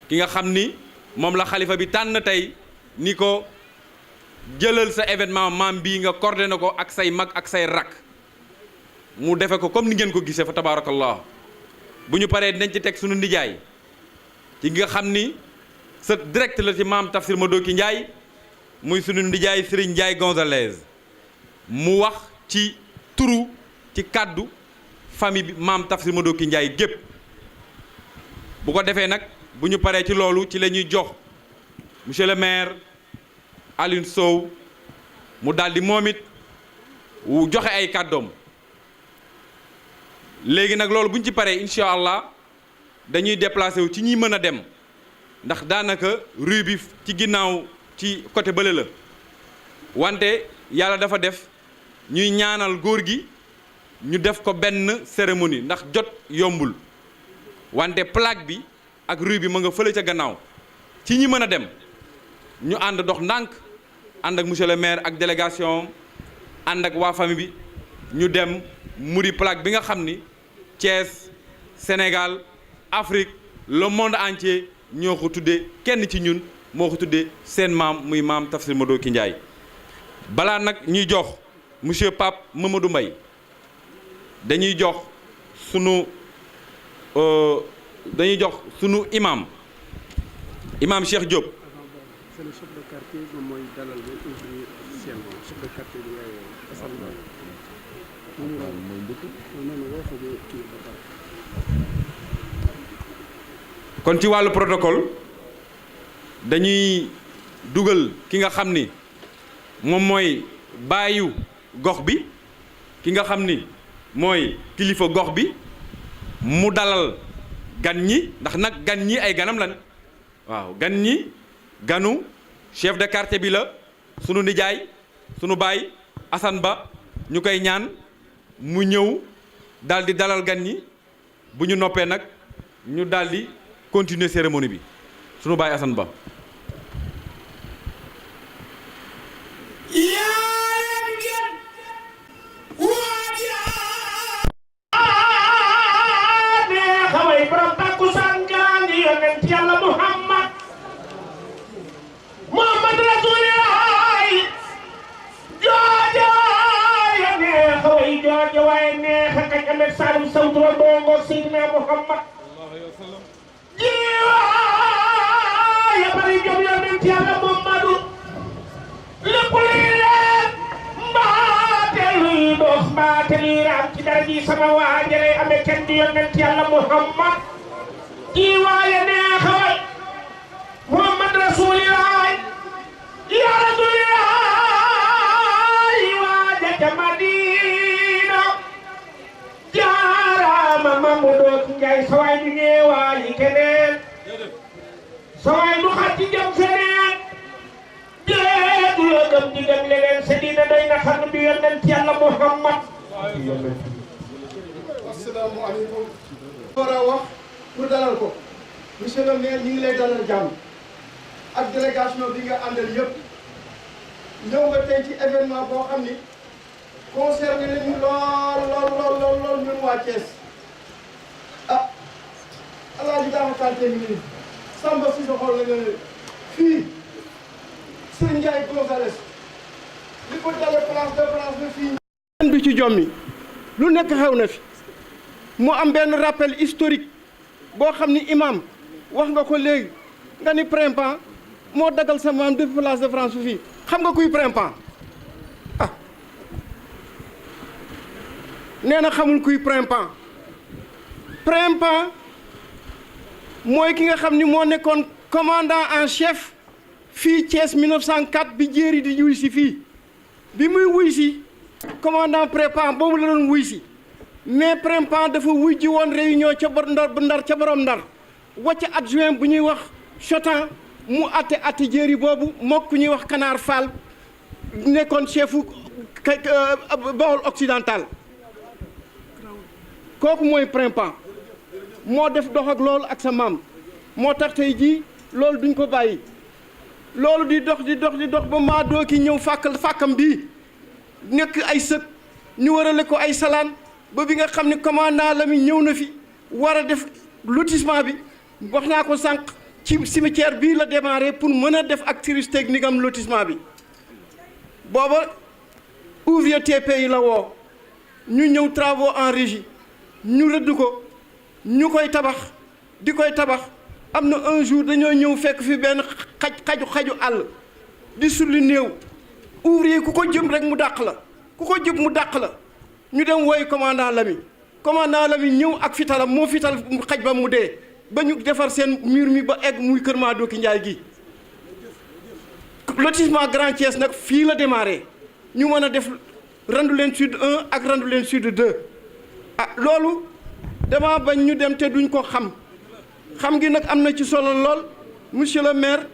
ki nga xam ni moom la xalifa bi tànn tey ni ko jëlal sa événement maam bii nga coordonné ko ak say mag ak say rak mu defe ko comme ni ngeen ko gisee fa tabaarakallah bu ñu paree dinañ ci teg sunu nijaay ci nga xam ni sa direct la ci maam Tafsir Madoki Ndiaye muy sunu nijaay Serigne Ndiaye Gonzalez mu wax ci turu ci kàddu famille bi maam Tafsir Madoki Ndiaye gépp bu ko defee nag bu ñu paree ci loolu ci la ñuy jox monsieur le maire Alioune Sow mu daldi moom it joxe ay kàddoom léegi nag loolu bu ñu ci paree incha allah dañuy déplacé wu ci ñi mën a dem ndax daanaka rue bi ci ginnaaw ci côté bële la wante yàlla dafa def ñuy ñaanal góor gi ñu def ko benn cérémonie ndax jot yombul wante plaque bi ak rue bi ma nga fële ca gannaaw ci ñi mën a dem ñu ànd dox ndànk ànd ak monsieur le maire ak délégation ànd ak waa famille bi ñu dem muri plaque bi nga xam ni Thiès Sénégal Afrique le monde entier ñoo ko tuddee kenn ci ñun moo ko tuddee seen maam muy maam Tafsir Madoki Ndiaye balaa nag ñuy jox monsieur Pape Mamadou Mbaye dañuy jox sunu imam Cheikh Diop. C'est le chef de quartier moom mooy dalal ba ouvrir officiellement chef de quartier bi ngay Assane kon ci wàllu protocole dañuy dugal ki nga xam ni moom mooy baayu gox bi ki nga xam ni mooy kilifa gox bi mu dalal gan ñi ndax nag gan ñi ay ganam lan waaw gan ñi ganu chef de quartier bi la sunu nijaay sunu baay Assane Ba ñu koy ñaan mu ñëw daal di dalal gan ñi bu ñu noppee nag ñu daal di continuer cérémonie bi sunu baay Assane Ba. Salim Sawdra Bongo Seydina Muhammad jiwa ya bari jom yonent Yàlla Muhammadu lépp luy leen mbaate luy dox mbaate luy raam ci dara ji sama waajale amee kenn di yonent Yàlla Muhammad jiwa ya neexawal Muhammad Rasulillah ya Rasulillah waaja ca Madina jaaraama Mamadou Ndiaye sawaay du ñeewaayi keneen sawaay du xatti jëm feneen déedu la gëm di dem leneen sa diina doy na xam bi yonent Yàlla Muhammad. assalaamu aleykum. war a wax pour dalal ko monsieur le maire ñu ngi lay dalal jàmm ak délégation bi nga àndal yëpp ñëw nga tey ci événement boo xam ni concerné nañu lool ñun waa Thiès ah alaaji daama tante mi ngi Samba si sa xool la nga ne fii Serigne Ndiaye Gonzalez li ko dale place de France ba fii du ci jommi lu nekk xew na fi mu am benn rappel historique boo xam ni imam wax nga ko léegi nga ni Printemps moo dagal sa maam depuis place de France ba fii xam nga kuy Printemps nee na xamul kuy Printemps mooy ki nga xam ni moo nekkoon commandant en chef fii Thiès 1904 bi jéeri di wuy si fii bi muy wuy si commandant Printemps boobu la doon wuy si mais Printemps dafa wuy ji woon réunion ca Ndar ca borom Ndar wacc adjoint bu ñuy wax Chotan mu atte jéeri boobu mook ku ñuy wax Canaar Fall nekkoon chefu Bawol occidental kooku mooy Printemps moo def dox ak loolu ak sa maam moo tax tey jii loolu duñ ko bàyyi loolu di dox ba maa doo ki ñëw fàkkam bii nekk ay sët ñu warale ko ay salaan ba bi nga xam ne commandant la mi ñëw na fi war a def lotissement bi wax naa ko sànq ci cimetière bii la démarré pour mën a def ak service technique am lotissement bi booba ouvrier TP yi la woo ñu ñëw travaux en régie ñu rëdd ko ñu koy tabax di koy tabax am na un jour dañoo ñëw fekk fi benn xaju àll di sulli néew ouvrier ku ko jëm rek mu dàq la ku ko jëm mu dàq la ñu dem wooy commandant Lami ñëw ak fitalam moo fital xaj ba mu dee ba ñu defar seen mur mi ba egg muy kër Madoki Njaay gi lotissement Grand Thiès nag fii la démarré ñu mën a def Randoulène Sud 1 ak Randoulène Sud 2 ah loolu dama bañ ñu dem te duñ ko xam gi nag am na ci solo lool monsieur le maire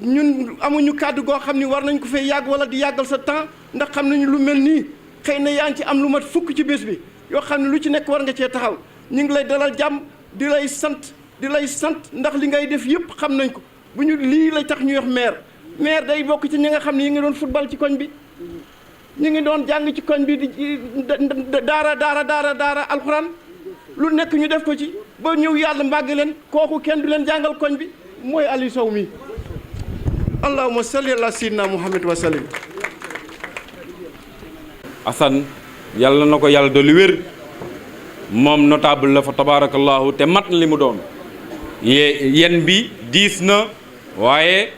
ñun amuñu kàddu goo xam ni war nañ ko fay yàgg wala di yàggal sa temps ndax xam nañu lu mel nii xëy na yaa ngi ci am lu mat fukk ci bés bi yoo xam ne lu ci nekk war nga cee taxaw ñu ngi lay dalal jàmm di lay sant ndax li ngay def yëpp xam nañ ko bu ñu lii lay tax ñuy wax maire day bokk ci ñi nga xam ne yi ngi doon football ci koñ bi ñu ngi doon jàng ci koñ bi di daara alxuraan lu nekk ñu def ko ci ba ñëw yàlla mbàgg leen kooku kenn du leen jàngal koñ bi mooy Aliou Sow mi allahumma salli ala sayyidina Muhammad wa sallim. Assane yàlla na ko yàlla dolli wér moom notable la fa tabarakallahu te mat na li mu doon yen bi diis na waaye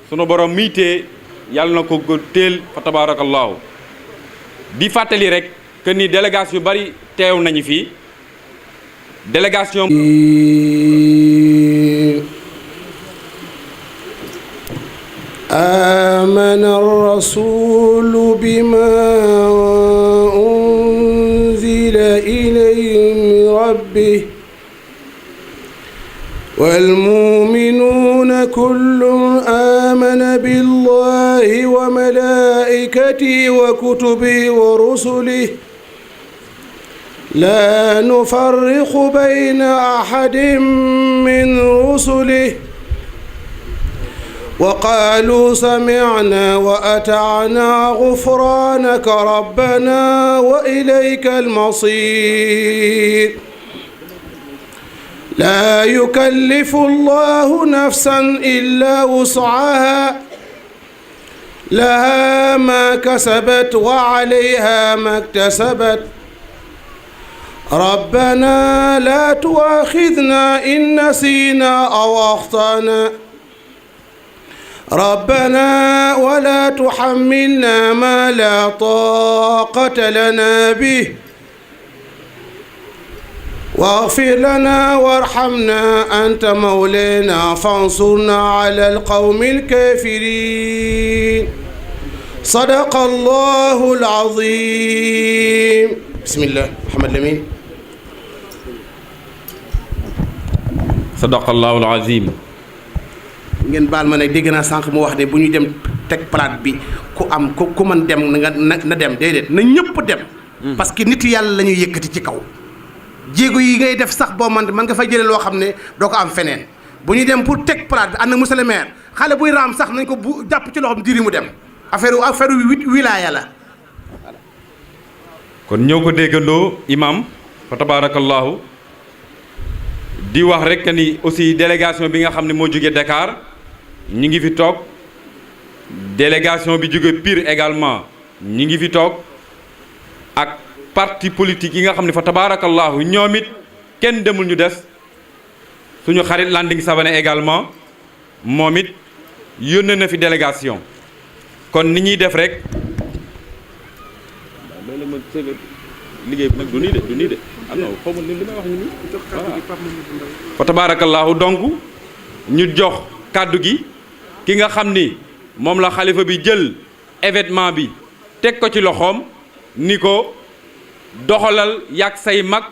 sunu borom miitee yàlla na ko téel fa tabarakallahu di fàttali rek que ni délégation yu bari teew nañu fii délégation آمن الرسول بما أنزل إليه من ربه والمؤمنون كل آمن بالله وملائكته وكتبه ورسله لا نفرق بين أحد من رسله وقالوا سمعنا وأطعنا غفرانك ربنا وإليك المصير لا يكلف الله نفسا إلا وسعها لها ما كسبت وعليها ما اكتسبت ربنا لا تؤاخذنا إن نسينا أو أخطأنا ربنا ولا تحملنا ما لا طاقة لنا به واغفر لنا وارحمنا أنت مولانا فانصرنا على القوم الكافرين صدق الله العظيم بسم الله محمد لمين صدق الله العظيم ngeen baal ma nag dégg naa sànq mu wax ne bu ñu dem teg plate bi ku am ku mën dem na dem déedéet na ñëpp dem. parce que nit yàlla la ñuy yëkkati ci kaw. jéego yi ngay def sax boo man nga fay jëlee loo xam ne doo ko am feneen bu ñu dem pour teg plate bi ànd na monsieur le maire xale buy raam sax nañ ko bu jàpp ci loxoom diri mu dem affaire wilaaya la. kon ñëw ko déggandoo imam fa tabarakallahu di wax rek ni aussi délégation bi nga xam ne moo jógee Dakar ñi ngi fi toog délégation bi jóge Pire également ñi ngi fi toog ak parti politique yi nga xam ne fa tabarakallahu ñoom it kenn demul ñu des suñu xarit Landing Savané également moom it yónnee na fi délégation kon ni ñuy def rek loolu ma liggéey bi nag du nii de alors xaw ma li may wax ni fa tabarakallahu donc ñu jox kàddu gi ki nga xam ni moom la xalifa bi jël événement bi teg ko ci loxoom ni ko doxalal yàgg say mag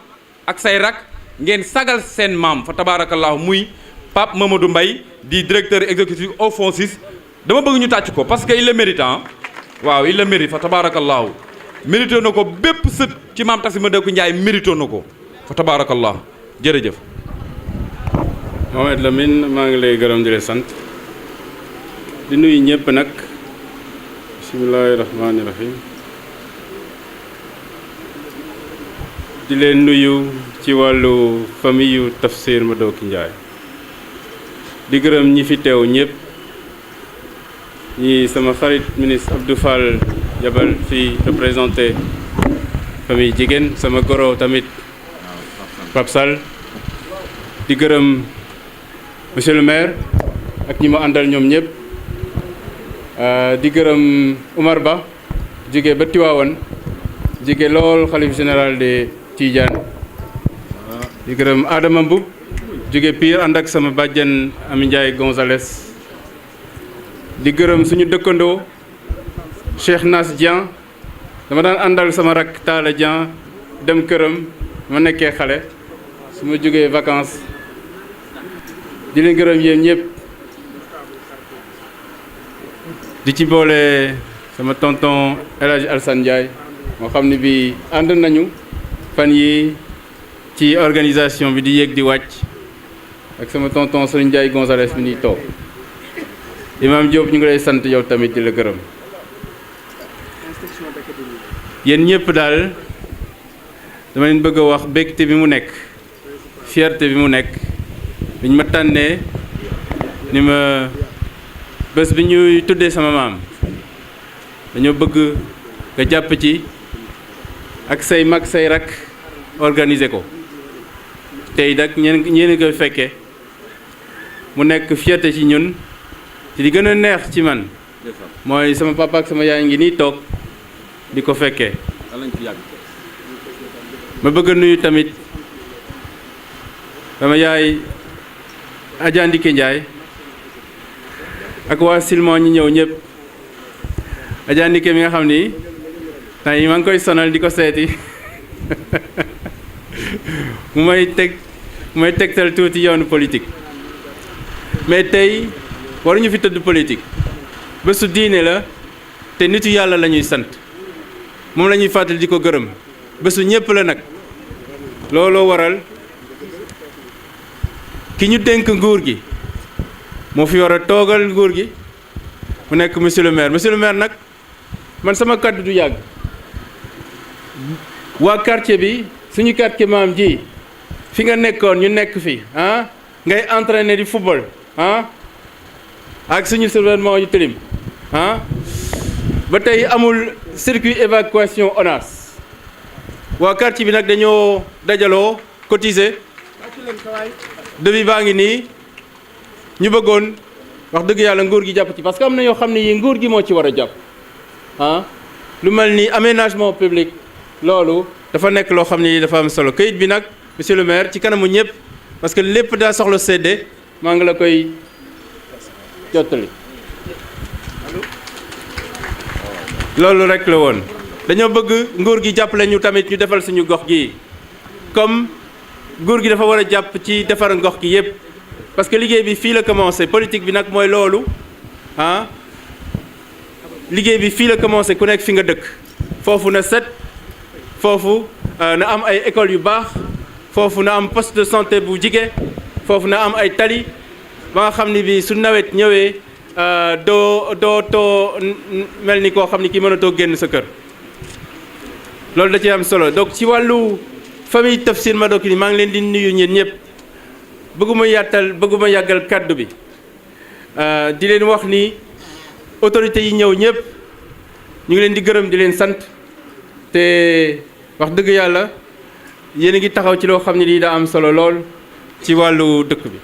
ak say rak ngeen sagal seen maam fa tabarakallahu muy Pape Mamadou Mbaye di directeur exécutif au FONSIS dama bëgg ñu tàcc ko parce que il le mérite waaw il le mérite fa tabarakallahu mérité na ko bépp sët ci maam Tassima Dëkku Njaay mérité na ko fa tabarakallahu jërëjëf Mohamed Lamine maa ngi lay gërëm di la sant di nuyu ñëpp nag bismillaahi rahmaani rahim di leen nuyu ci wàllu famille yu Tafsir Madoki Ndiaye di gërëm ñi fi teew ñëpp ñi sama xarit ministre Abdou Fall yabal fi représenté famille jigéen sama goro tamit Pape Sall di gërëm monsieur le maire ak ñi ma àndal ñoom ñëpp di gërëm Oumar Ba jóge ba Tiwaawan jóge lool xalif général de Tidiane di gërëm Adama Mboup jóge Pire ànd ak sama bàjjen Ami Ndiaye Gonzalez di gërëm suñu dëkkandoo Cheikh Nas Dian dama daan àndal sama rak Talla Dian dem këram ma nekkee xale su ma jógee vacances di leen gërëm yéen ñëpp di ci boole sama tonton El Hadj Alsane Ndiaye moo xam ne bi ànd nañu fan yi ci organisation bi di yéeg di wàcc ak sama tonton Serigne Ndiaye Gonzalez bi ñuy toog Imam Diop ñu ngi lay sant yow tamit di la gërëm yéen ñëpp daal dama leen bëgg a wax bégte bi mu nekk fierté bi mu nekk biñ ma tànnee ni ma bés bi ñuy tuddee sama maam dañoo bëgg nga jàpp ci ak say mag say rak organiser ko tey nag ñeen ko fekkee mu nekk fierté ci ñun ci li gën a neex ci man mooy sama papa ak sama yaay ngi nii toog di ko fekkee ma bëgg a nuyu tamit sama yaay Adja Ndike Ndiaye ak waa Silmon ñi ñëw ñëpp Adja Ndike mi nga xam ni temps yi maa ngi koy sonal di ko seeti mu may tegtal tuuti yoonu politique mais tey waruñu fi tëdd politique bésu diine la te nitu yàlla la ñuy sant moom la ñuy fàttali di ko gërëm bésu ñëpp la nag looloo waral ki ñu dénk nguur gi moo fi war a toogal nguur gi mu nekk monsieur le maire nag man sama kàddu du yàgg waa quartier bi suñu quartier maam ji fi nga nekkoon ñu nekk fi ngay entraîner di football ak suñu survêtement yu tilim ba tey amul circuit évacuation ONAS waa quartier bi nag dañoo dajaloo cotiser devis baa ngi nii ñu bëggoon wax dëgg yàlla nguur gi jàpp ci parce que am na yoo xam ne yi nguur gi moo ci war a jàpp lu mel ni aménagement public loolu dafa nekk loo xam ne yi dafa am solo kayit bi nag monsieur le maire ci kanamu ñëpp parce que lépp daa soxla séddee maa ngi la koy jottali loolu rek la woon dañoo bëgg nguur gi jàppale ñu tamit ñu defal suñu gox gi comme nguur gi dafa war a jàpp ci defar gox gi yëpp parce que liggéey bi fii la commencé politique bi nag mooy loolu liggéey bi fii la commencé ku nekk fi nga dëkk foofu na set foofu na am ay écoles yu baax foofu na am poste de santé bu jige foofu na am ay tali ba nga xam ni bi su nawet ñëwee doo mel ni koo xam ni ki mënatoo génn sa kër loolu da ci am solo donc ci wàllu famille Tafsir Madokini maa ngi leen di nuyu ñeen ñëpp bëgguma yàggal kàddu bi di leen wax ni autorités yi ñëw ñëpp ñu ngi leen di gërëm di leen sant te wax dëgg yàlla yéen a ngi taxaw ci loo xam ne lii daa am solo lool ci wàllu dëkk bi.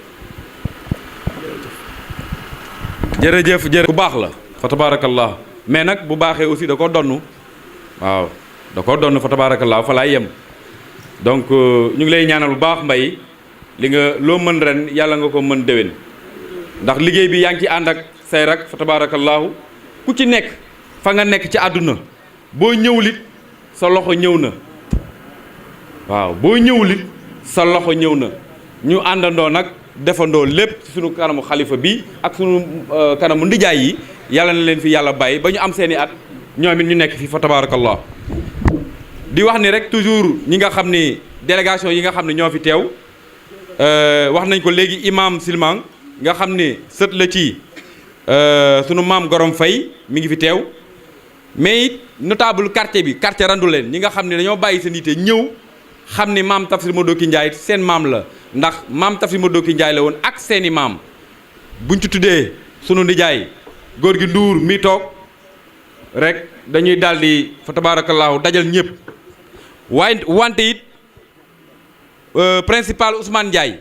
jërëjëf bu baax la fa tabaarakallah mais nag bu baaxee aussi da ko donnu waaw da ko donn fa tabaarakallah fa laay yem donc ñu ngi lay ñaanal bu baax mbay li nga loo mën ren yàlla nga ko mën déwén ndax liggéey bi yaa ngi ci ànd ak say rak fa tabaarakallaahu ku ci nekk fa nga nekk ci àdduna boo ñëwulit sa loxo ñëw na waaw boo ñëwulit sa loxo ñëw na ñu àndandoo nag defandoo lépp ci sunu kanamu xalifa bi ak sunu kanamu ndijaay yi yàlla na leen fi yàlla bàyyi ba ñu am seeni at ñoom it ñu nekk fi fa tabaarakallaahu di wax ni rek toujours ñi nga xam ni délégation yi nga xam ne ñoo fi teew wax nañ ko léegi imam Silmang nga xam ne sët la ci sunu maam Gorom Faye mi ngi fi teew mais it notable quartier bi quartier Randoulène ñi nga xam ne dañoo bàyyi seen yite ñëw xam ni maam Tafsir Madoki Ndiaye seen maam la ndax maam Tafsir Madoki Ndiaye la woon ak seeni maam buñ ci tuddee sunu nijaay góor gi Ndour mi toog rek dañuy daldi fa tabaarakallaahu dajal ñëpp waaye wante it principal Ousmane Ndiaye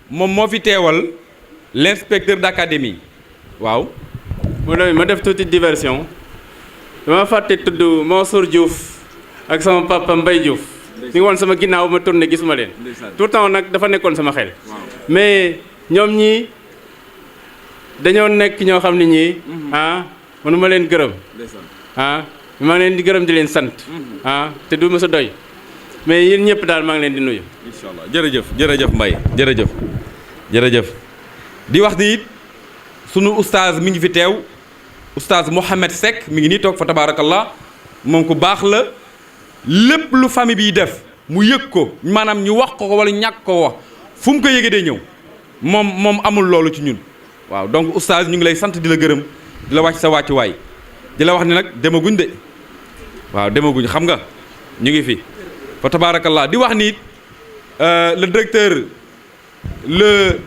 moom moo fi teewal l'inspecteur d'académie waaw. ma def tuuti diversion dama fàtte tudd Mansour Diouf ak sama papa Mbaye Diouf. ñu ngi woon sama ginnaaw ma tourné gisuma leen. tout le temps nag dafa nekkoon sama xel. mais ñoom ñii dañoo nekk ñoo xam ne ñii. mënuma leen gërëm. maa ngi leen di gërëm di leen sant. te du ma sa doy. mais yéen ñëpp daal maa ngi leen di nuyu. incha allah jërëjëf Mbaye jërëjëf di wax ni it sunu oustaz mi ngi fi teew oustaz Mohamed Seck mi ngi nii toog fa tabaarakallah moom ku baax la lépp lu famille biy def mu yëg ko maanaam ñu wax ko wala ñàkk ko wax fu mu ko yëgee day ñëw moom amul loolu ci ñun waaw donc oustaz ñu ngi lay sant di la gërëm di la wàcc sa wàccuwaay di la wax ni nag demaguñ de waaw demaguñ xam nga ñu ngi fi fa tabaarakallah di wax ni it le directeur le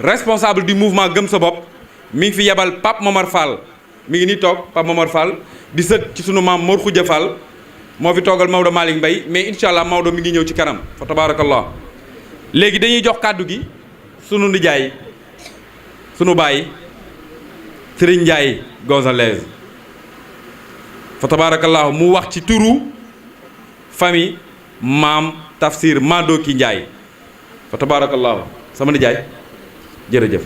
responsable du mouvement Gëm sa bopp mi ngi fi yebal Pape Momar Fall mi ngi nii toog Pape Momar Fall di sët ci sunu maam Mor Khoudia Fall moo fi toogal Maodo Malick Mbaye mais incha allah Maodo mi ngi ñëw ci kanam fa tabaarakallah léegi dañuy jox kàddu gi sunu nijaay sunu baay Serigne Ndiaye Gonzalez fa tabaarakallah mu wax ci turu famille maam Tafsir Madoki Ndiaye fa tabaarakallah sama nijaay jërëjëf.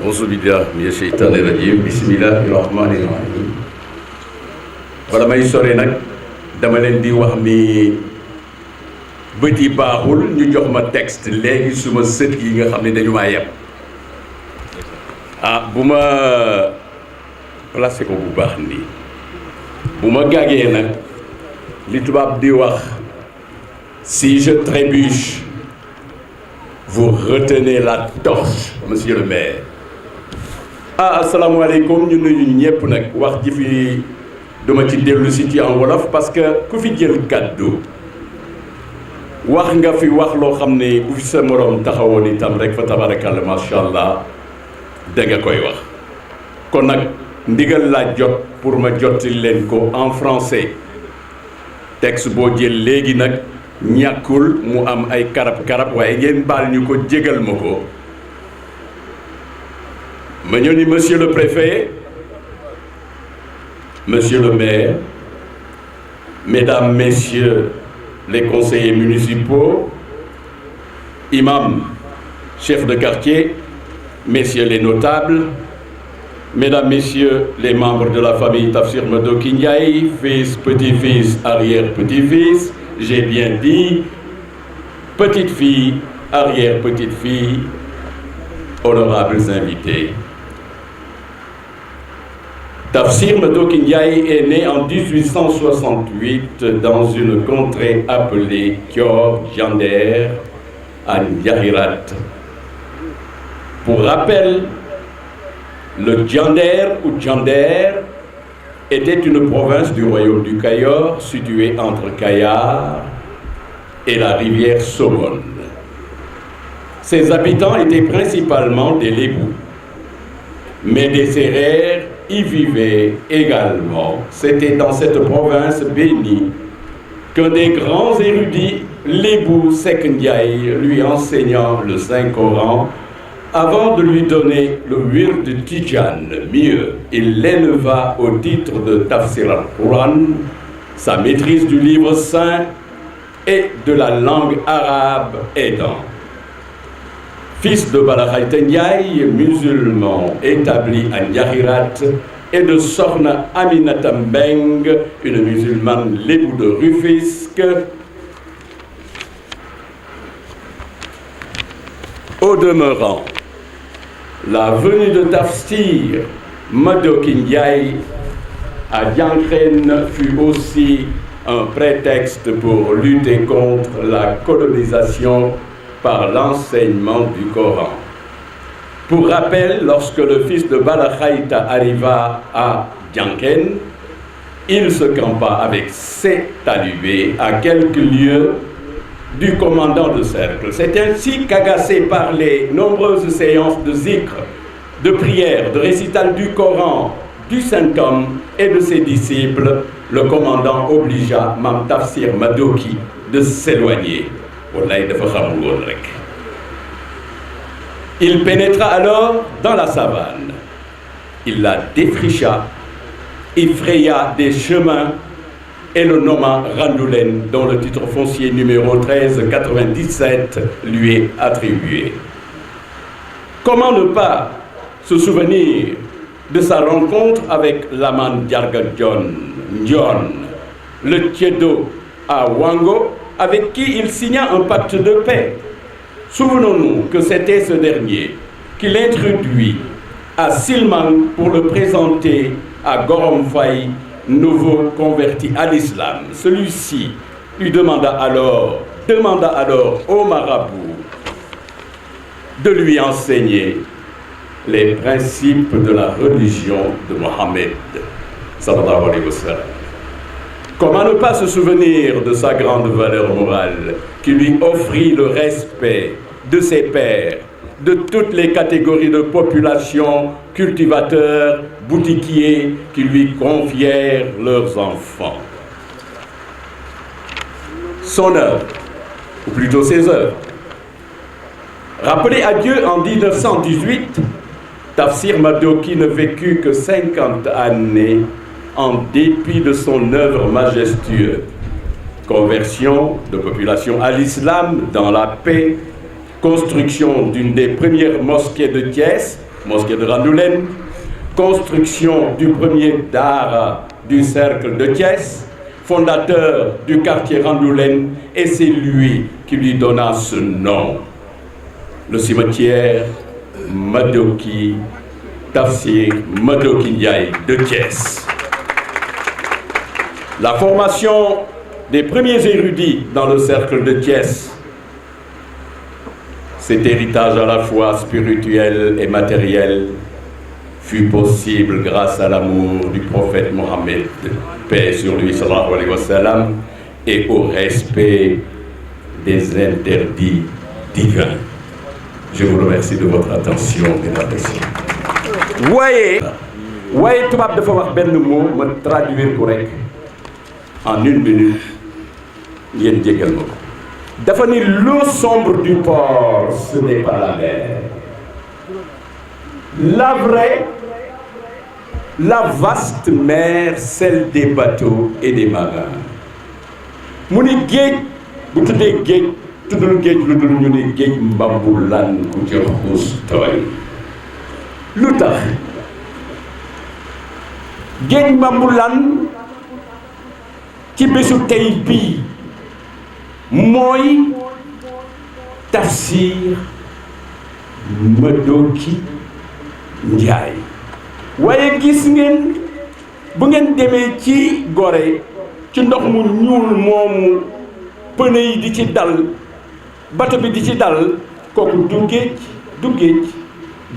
auzu billahi mina sheytaani rajim bismillahi rahmaani rahim wala may sore nag dama leen di wax ni bët yi baaxul ñu jox ma texte léegi suma sët yi nga xam ne dañu maa yeb bu ma placé ko bu baax nii bu ma gàggee nag li tubaab di wax si je trébuche vous retenez la torche monsieur le maire. asalaamaaleykum ñu nuyu ñëpp nag wax ji fi duma ci dellu si ci en wolof parce que ku fi jël kàddu wax nga fi wax loo xam ne bu fi sa moroom taxawoon itam rek fa tabarakalla macha allah da nga koy wax kon nag ndigal laa jot pour ma jotti leen ko en français texte boo jël léegi nag ñàkkul mu am ay karab-karab waaye ngeen baal ñu ko jégal ma ko ma ñëw ni monsieur le préfet monsieur le maire mesdames messieurs les conseillers municipaux imams chefs de quartier messieurs les notables mesdames messieurs les membres de la famille Tafsir Madoki Ndiaye fils petit-fils arrière-petit-fils j'ai bien dit petite-fille arrière-petite-fille honorables invités. Tafsir Madoki Ndiaye est né en 1868 dans une contrée appelée Kior Diender à Ndiahirat. Pour rappel, le Diender ou Diender était une province du royaume du Cayor située entre Kayar et la rivière Somone. Ses habitants étaient principalement des Lébous, mais des Sérères y vivaient également. C'était dans cette province bénie qu'un des grands érudits Lébou Seck Ndiaye lui enseignant le Saint-Coran avant de lui donner le wird Tidjan. Mieux, il l'éleva au titre de Tafsir al-Quran, sa maîtrise du livre saint et de la langue arabe aidant. Fils de Balakhaïta Ndiaye, musulman établi à Ndiahirat, et de Sokhna Aminata Mbeng, une musulmane lébou de Rufisque. Au demeurant, la venue de Tafsir Madoki Ndiaye à Diankrène fut aussi un prétexte pour lutter contre la colonisation par l'enseignement du Coran. Pour rappel, lorsque le fils de Balakhaïta arriva à Diankrène, il se campa avec ses talibés à quelques lieues du commandant de cercle. C'est ainsi qu'agacé par les nombreuses séances de zikr, de prière, de récital du Coran, du Saint-Homme et de ses disciples, le commandant obligea Mam Tafsir Madoki de s'éloigner. Wallahi dafa xamul woon rek. Il pénétra alors dans la savane. Il la défricha, il fraya des chemins et le nomma Randoulen, dont le titre foncier numéro 1397 lui est attribué. Comment ne pas se souvenir de sa rencontre avec Laman Diarga Ndion, le Tiedo à Wango, avec qui il signa un pacte de paix. Souvenons-nous que c'était ce dernier qui l'introduit à Silman pour le présenter à Gorom Faye, nouveau converti à l'islam. Celui-ci lui demanda alors au marabout de lui enseigner les principes de la religion de Mohammed sallallahu alayhi wa sallam. Comment ne pas se souvenir de sa grande valeur morale qui lui offrit le respect de ses pairs, de toutes les catégories de population, cultivateurs, boutiquiers qui lui confièrent leurs enfants. Son œuvre, ou plutôt ses œuvres. Rappelé à Dieu en 1918, Tafsir Madoki ne vécut que 50 années en dépit de son œuvre majestueuse. Conversion de population à l'islam dans la paix, construction d'une des premières mosquées de Thiès, mosquée de Randoulen, construction du premier Dara du cercle de Thiès, fondateur du quartier Randoulen, et c'est lui qui lui donna ce nom. Le cimetière Madoki, Tafsir Madoki Ndiaye de Thiès. La formation des premiers érudits dans le cercle de Thiès, cet héritage à la fois spirituel et matériel, fut possible grâce à l'amour du prophète Mohammed, paix sur lui, sallallahu alayhi wa sallam, et au respect des interdits divins. Je vous remercie de votre attention, mesdames et messieurs. Waaye tubaab dafa wax benn mot ma traduire ko rek en 1 minute ngeen jéggal ma ko. Dafa ni l'eau sombre du port, ce n'est pas la mer. La vraie, la vaste mer, celle des bateaux et des marins. Mu ni géej bu tuddee géej tuddul géej lu dul ñu ni géej mbambu lan ku ci xuus tooy. Lu tax géej mbambu lan ci bésu tey bii mooy Tafsir Madoki Ndiaye. waaye gis ngeen bu ngeen demee ci Gorée ci ndox mu ñuul moomu pëne yi di ci dal bato bi di ci dal kooku du géej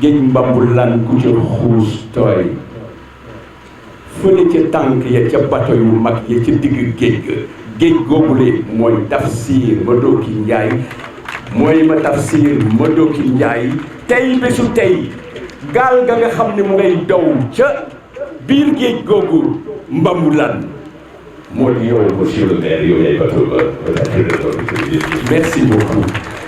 géej mbambul lan ku ci xuus tooy. fële ca tànk ya ca bato yu mag ya ca digg géej googule mooy Tafsir Madoki Ndiaye mooy ma Tafsir Madoki Ndiaye. tey bésu tey gaal ga nga xam ne mu ngay daw ca biir géej googu mbambulaan moo di yow monsieur le maire yow yaay bateau ba merci beaucoup.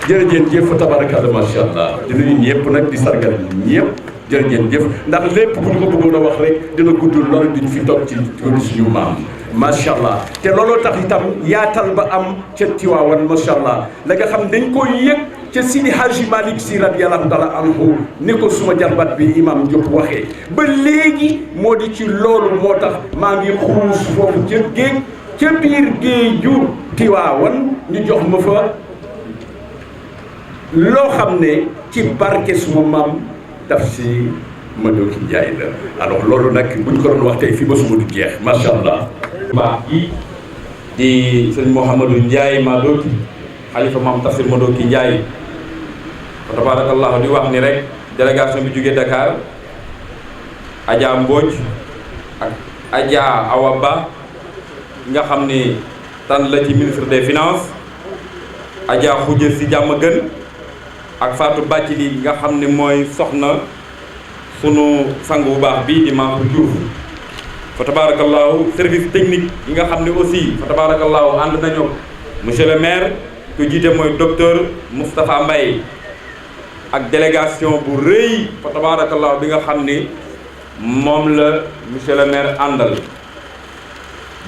jërëjëf jëf tabarakalla macha allah di nuyu ñëpp nag di sargal ñëpp jërëjëf ndax lépp bu ñu ko bëggoon a wax rek dina gudd loolu duñ fi toog ci suñu maam macha allah. te looloo tax itam yaatal ba am ca Tiwaawan macha allah la nga xam dañ koy yëg ca Sidi Hadji Malick Sy radiyallahu taala anhu ni ko suma jarbat bi imam Diop waxee ba léegi moo di ci loolu moo tax maa ngi xuus foofu ca géej ca biir géeju Tiwaawan ñu jox ma fa loo xam ne ci barke suma maam Tafsir Madoki Ndiaye la. alors loolu nag buñ ko doon wax tey fii ba suba du jeex macha allah. baax gi di sëñ Mouhamadou Ndiaye Madoki xalifa maam Tafsir Madoki Ndiaye fa tabarakallahu di wax ni rek délégation bi jógee Dakar Adja Mbodj ak Adja Awa Ba nga xam ni tan la ci ministre des finances Adja Khoudia si jàmm gën ak Fatou Bathily nga xam ne mooy soxna sunu sang bu baax bii di Mansour Diouf fa tabaarakallaahu service technique yi nga xam ne aussi fa tabaarakallaahu ànd nañu monsieur le maire ku jiite mooy docteur Moustapha Mbaye ak délégation bu rëy fa tabaarakallaahu bi nga xam ni moom la monsieur le maire àndal.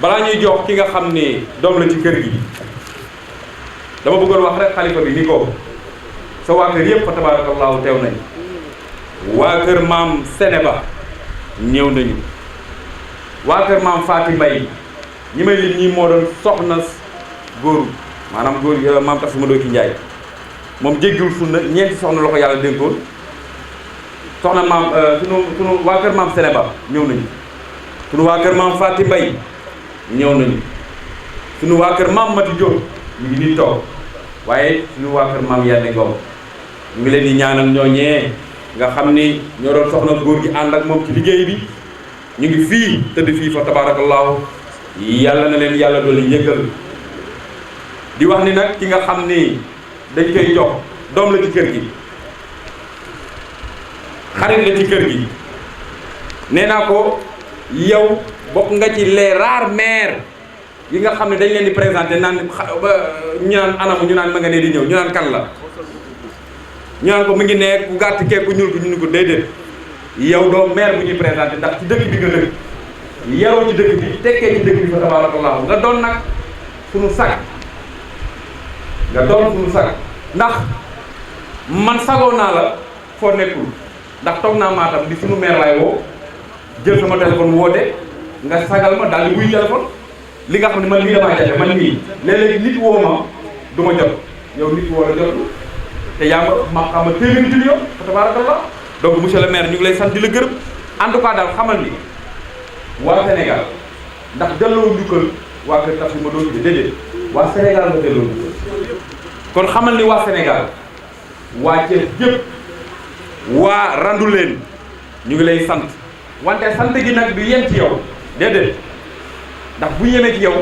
balaa ñuy jox ki nga xam ni doom la ci kër gi dama bëggoon wax rek xalifa bi ni ko sa waa kër yëpp fa tabaarakallaahu teew nañ waa kër maam Sénéba ñëw nañu waa kër maam Faati Mbay ñi may lim ñii moo doon soxna góor maanaam góor maam tax suma doo ki Njaay moom jéggiwul sunna ñeenti soxna la ko yàlla dénkoon soxna maam sunu waa kër maam Sénéba ñëw nañu sunu waa kër maam Faati Mbay ñëw nañu sunu waa kër maam Mati Diop ñu ngi nii toog waaye sunu waa kër maam Yande Ngom ñu ngi leen di ñaanal ñooñee nga xam ni ñoo doon soxna góor gi ànd ak moom ci liggéey bi ñu ngi fii tëdd fii fa tabaarakallaahu yàlla na leen yàlla doole yëggal di wax ni nag ki nga xam ni dañ koy jox doom la ci kër gi xarit la ci kër gi nee naa ko yow bokk nga ci les rares maires yi nga xam ne dañ leen di présenté naan ñu naan anamu ñu naan ma nga ne di ñëw ñu naan kan la ñu naan ko mu ngi ne ku gàtt kee ku ñuul ku ñu ko déedéet yow doo maire bu ñuy présenté ndax ci dëkk bi nga dëkk yaroo ci dëkk bi tekkee ci dëkk bi fa tabarakallahu nga doon nag suñu sag nga doon suñu sag ndax man sagoo naa la foo nekkul ndax toog naa Matam di suñu maire laay woo jël sama téléphone woote nga sagal ma daal di wuy téléphone li nga xam ne man lii damaa jafe man mii léeg-léeg nit woo ma du ma jot yow nit woo la jot te yaa ma xam nga téeméeri junni yow fa tabarakallah donc monsieur le maire ñu ngi lay sant di la gërëm en tout cas daal xamal ni waa Sénégal ndax delloo njukkal waa kër tax ma doon déedéet waa Sénégal nga delloo njukkal kon xamal ni waa Sénégal waa Thiès yëpp waa randu leen ñu ngi lay sant wante sant gi nag du yem ci yow déedéet ndax bu yemee ci yow